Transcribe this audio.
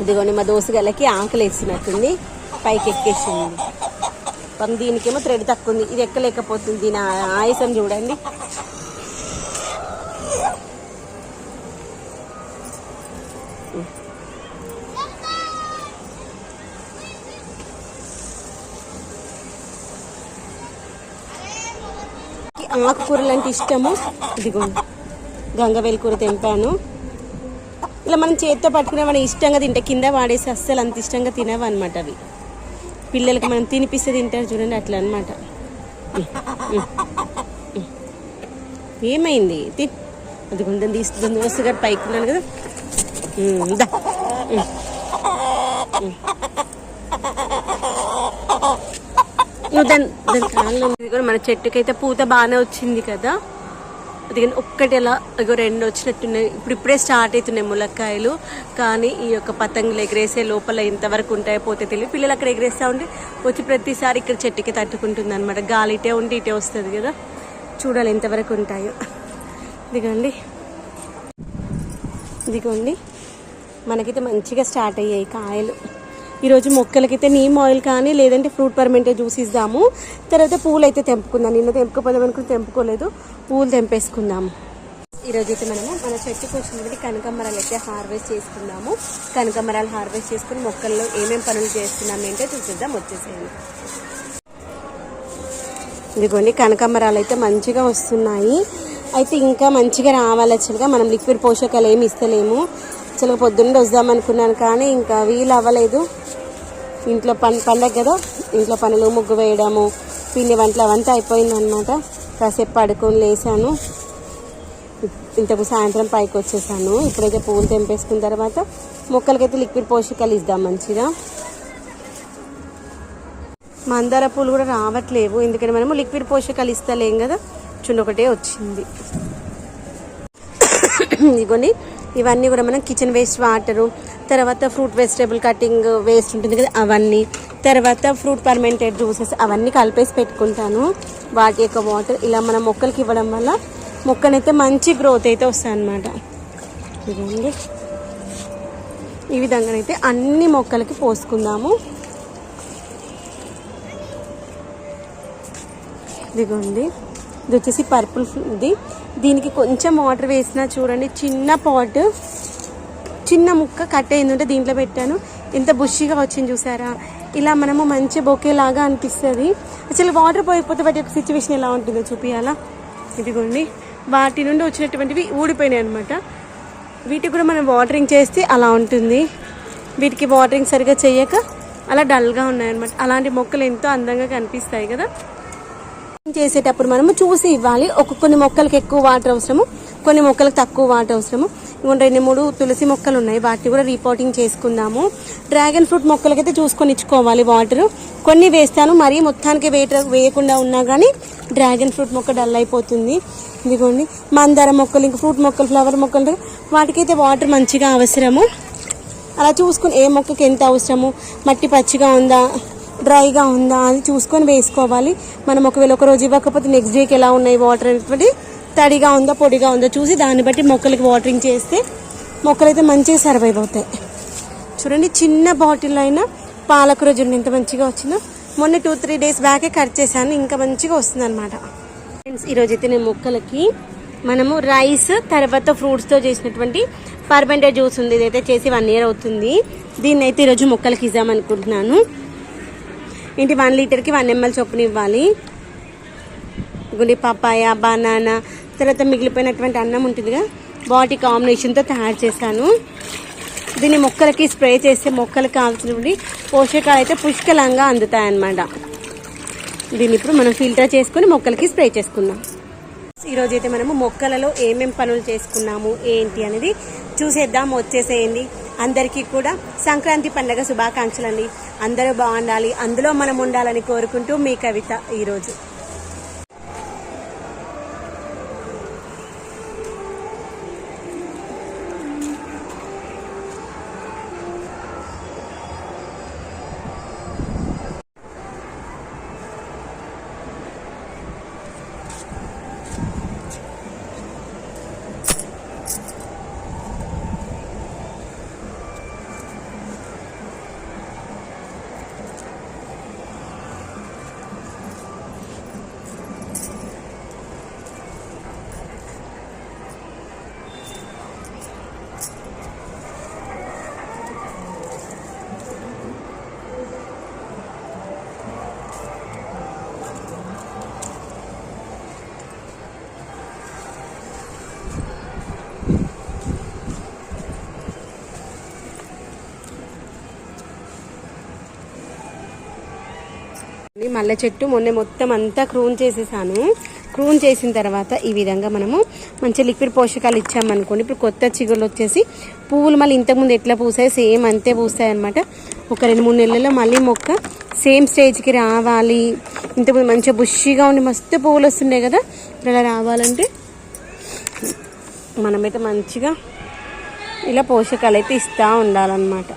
ఇదిగోండి మా దోసగల్లకి ఆకలి వేసినట్టుంది, పైకి ఎక్కేసింది. దీనికేమో థ్రెడ్ తక్కువ ఉంది, ఇది ఎక్కలేకపోతుంది. దీని ఆయాసం చూడండి. ఆకుకూరలు అంటే ఇష్టము. ఇదిగోండి గంగవేలు కూర తెంపాను. ఇలా మనం చేతితో పట్టుకునే మనం ఇష్టంగా తింటే, కింద వాడేసి అస్సలు అంత ఇష్టంగా తినవు అనమాట. అవి పిల్లలకి మనం తినిపిస్తే తింటారు చూడండి, అట్లా అనమాట. ఏమైంది అది కొంచెం తీస్తుంది వస్తుగా పైకి ఉన్నాను కదా. దాని కాళ్ళు మన చెట్టుకైతే పూత బాగానే వచ్చింది కదా. అది కానీ ఒక్కటి ఎలా రెండు వచ్చినట్టున్నాయి. ఇప్పుడే స్టార్ట్ అవుతున్నాయి ములక్కాయలు. కానీ ఈ యొక్క పతంగులు ఎగరేసే లోపల ఎంతవరకు ఉంటాయో పోతే తెలియదు. పిల్లలు అక్కడ ఎగరేస్తూ ఉంటే వచ్చి ప్రతిసారి ఇక్కడ చెట్టుకి తట్టుకుంటుంది అనమాట. గాలి ఇటే ఉంటే ఇటే వస్తుంది కదా. చూడాలి ఎంతవరకు ఉంటాయో. ఇదిగోండి మనకైతే మంచిగా స్టార్ట్ అయ్యాయి కాయలు. ఈరోజు మొక్కలకైతే నీమ్ ఆయిల్ కానీ లేదంటే ఫ్రూట్ పర్మెంటే జ్యూస్ ఇద్దాము. తర్వాత పూలు అయితే తెంపుకుందాం. నిన్న తెంపుకోపోదాం అనుకుని తెంపుకోలేదు, పూలు తెంపేసుకుందాము. ఈరోజు అయితే మనము మన చెట్టుకు వచ్చినటువంటి కనకాంబరాలు అయితే హార్వెస్ట్ చేసుకుందాము. కనకాంబరాలు హార్వెస్ట్ చేసుకుని మొక్కల్లో ఏమేమి పనులు చేస్తున్నాము ఏంటో చూసిద్దాం, వచ్చేసేయండి. ఇదిగోండి కనకాంబరాలు అయితే మంచిగా వస్తున్నాయి. అయితే ఇంకా మంచిగా రావాలి. యాక్చువల్గా మనం లిక్విడ్ పోషకాలు ఏమి ఇస్తలేము. యాక్చువల్గా పొద్దున్నే వద్దాం అనుకున్నాను కానీ ఇంకా వీలు అవ్వలేదు. ఇంట్లో పండగ కదా, ఇంట్లో పనులు, ముగ్గు వేయడము, పిండి వంటలు అవంతా అయిపోయిందనమాట. కాసేపు పడుకొని లేసాను. ఇంతకు సాయంత్రం పైకి వచ్చేసాను. ఇప్పుడైతే పువ్వులు తెంపేసుకున్న తర్వాత మొక్కలకైతే లిక్విడ్ పోషకాలు ఇద్దాం మంచిగా. మందార పూలు కూడా రావట్లేవు, ఎందుకంటే మనము లిక్విడ్ పోషకాలు ఇస్తలేం కదా. చూడండి ఒకటే వచ్చింది. ఇదిగోండి ఇవన్నీ కూడా మనం కిచెన్ వేస్ట్ వాటరు, తర్వాత ఫ్రూట్ వెజిటేబుల్ కటింగ్ వేస్ట్ ఉంటుంది కదా అవన్నీ, తర్వాత ఫ్రూట్ పర్మెంటెడ్ జ్యూసెస్ అవన్నీ కలిపేసి పెట్టుకుంటాను. వాటి యొక్క వాటర్ ఇలా మనం మొక్కలకి ఇవ్వడం వల్ల మొక్కనైతే మంచి గ్రోత్ అయితే వస్తాయి అన్నమాట. ఇదిగోండి ఈ విధంగానైతే అన్ని మొక్కలకి పోసుకుందాము. ఇదిగోండి ఇది వచ్చేసి పర్పుల్ ఇది. దీనికి కొంచెం వాటర్ వేసినా చూడండి, చిన్న పాట్ చిన్న ముక్క కట్ అయిందంటే దీంట్లో పెట్టాను. ఎంత బుషిగా వచ్చింది చూసారా. ఇలా మనము మంచి బొకే లాగా అనిపిస్తుంది. అసలు వాటర్ పోయకపోతే వాటి యొక్క సిచ్యువేషన్ ఎలా ఉంటుందో చూపించాలా. ఇదిగోండి వాటి నుండి వచ్చినటువంటివి ఊడిపోయినాయి అనమాట. వీటికి కూడా మనం వాటరింగ్ చేస్తే అలా ఉంటుంది. వీటికి వాటరింగ్ సరిగా చేయక అలా డల్గా ఉన్నాయన్నమాట. అలాంటి మొక్కలు ఎంతో అందంగా కనిపిస్తాయి కదా. చేసేటప్పుడు మనము చూసి ఇవ్వాలి. కొన్ని మొక్కలకి ఎక్కువ వాటర్ అవసరము, కొన్ని మొక్కలకు తక్కువ వాటర్ అవసరము. ఇంకొంచెం 2-3 తులసి మొక్కలు ఉన్నాయి, వాటిని కూడా రిపోర్టింగ్ చేసుకుందాము. డ్రాగన్ ఫ్రూట్ మొక్కలకైతే చూసుకొని ఇచ్చుకోవాలి వాటర్. కొన్ని వేస్తాను, మరీ మొత్తానికి వేయకుండా ఉన్నా కానీ డ్రాగన్ ఫ్రూట్ మొక్క డల్ అయిపోతుంది. ఇదిగోండి మందార మొక్కలు, ఇంకా ఫ్రూట్ మొక్కలు, ఫ్లవర్ మొక్కలు వాటికైతే వాటర్ మంచిగా అవసరము. అలా చూసుకుని ఏ మొక్కకి ఎంత అవసరము, మట్టి పచ్చిగా ఉందా డ్రైగా ఉందా అని చూసుకొని వేసుకోవాలి. మనం ఒకవేళ ఒకరోజు ఇవ్వకపోతే నెక్స్ట్ డేకి ఎలా ఉన్నాయి వాటర్ అనేటువంటి, తడిగా ఉందా పొడిగా ఉందా చూసి దాన్ని బట్టి మొక్కలకి వాటరింగ్ చేస్తే మొక్కలైతే మంచిగా సర్వైవ్ అవుతాయి. చూడండి చిన్న బాటిల్లో అయినా పాలకూర చూడండి ఎంత మంచిగా వచ్చిందో. మొన్న 2-3 డేస్ బ్యాకే కట్ చేశాను, ఇంకా మంచిగా వస్తుంది అనమాట. ఫ్రెండ్స్ ఈరోజు అయితే నేను మొక్కలకి మనము రైస్ తర్వాత ఫ్రూట్స్తో చేసినటువంటి పర్మెంటెడ్ జ్యూస్ ఉంది, ఇదైతే చేసి 1 year అవుతుంది. దీన్ని అయితే ఈరోజు మొక్కలకి ఇద్దామనుకుంటున్నాను. ఏంటి 1 లీటర్కి 1 ml చొప్పున ఇవ్వాలి. గుండి పపాయ, బనానా, తర్వాత మిగిలిపోయినటువంటి అన్నం ఉంటుందిగా వాటి కాంబినేషన్తో తయారు చేశాను. దీన్ని మొక్కలకి స్ప్రే చేస్తే మొక్కలకు కావాల్సినటువంటి పోషకాలు అయితే పుష్కలంగా అందుతాయన్నమాట. దీన్ని ఇప్పుడు మనం ఫిల్టర్ చేసుకొని మొక్కలకి స్ప్రే చేసుకుందాం. ఈరోజు అయితే మనము మొక్కలలో ఏమేం పనులు చేసుకున్నాము ఏంటి అనేది చూసేద్దాం, వచ్చేసేయండి. అందరికీ కూడా సంక్రాంతి పండుగ శుభాకాంక్షలు అండి. అందరూ బాగుండాలి, అందులో మనం ఉండాలని కోరుకుంటూ మీ కవిత ఈరోజు. మల్లె చెట్టు మొత్తం అంతా క్రూన్ చేసేసాను. క్రూన్ చేసిన తర్వాత ఈ విధంగా మనము మంచి లిక్విడ్ పోషకాలు ఇచ్చామనుకోండి, ఇప్పుడు కొత్త చిగుళ్ళు వచ్చేసి పువ్వులు మళ్ళీ ఇంతకుముందు ఎట్లా పూసాయి సేమ్ అంతే పూస్తాయి అనమాట. ఒక 2-3 నెలల్లో మళ్ళీ మొక్క సేమ్ స్టేజ్కి రావాలి. ఇంతకుముందు మంచిగా బుషిగా ఉండి మస్తు పువ్వులు వస్తుండే కదా, ఇలా రావాలంటే మనమైతే మంచిగా ఇలా పోషకాలు అయితే ఇస్తూ ఉండాలన్నమాట.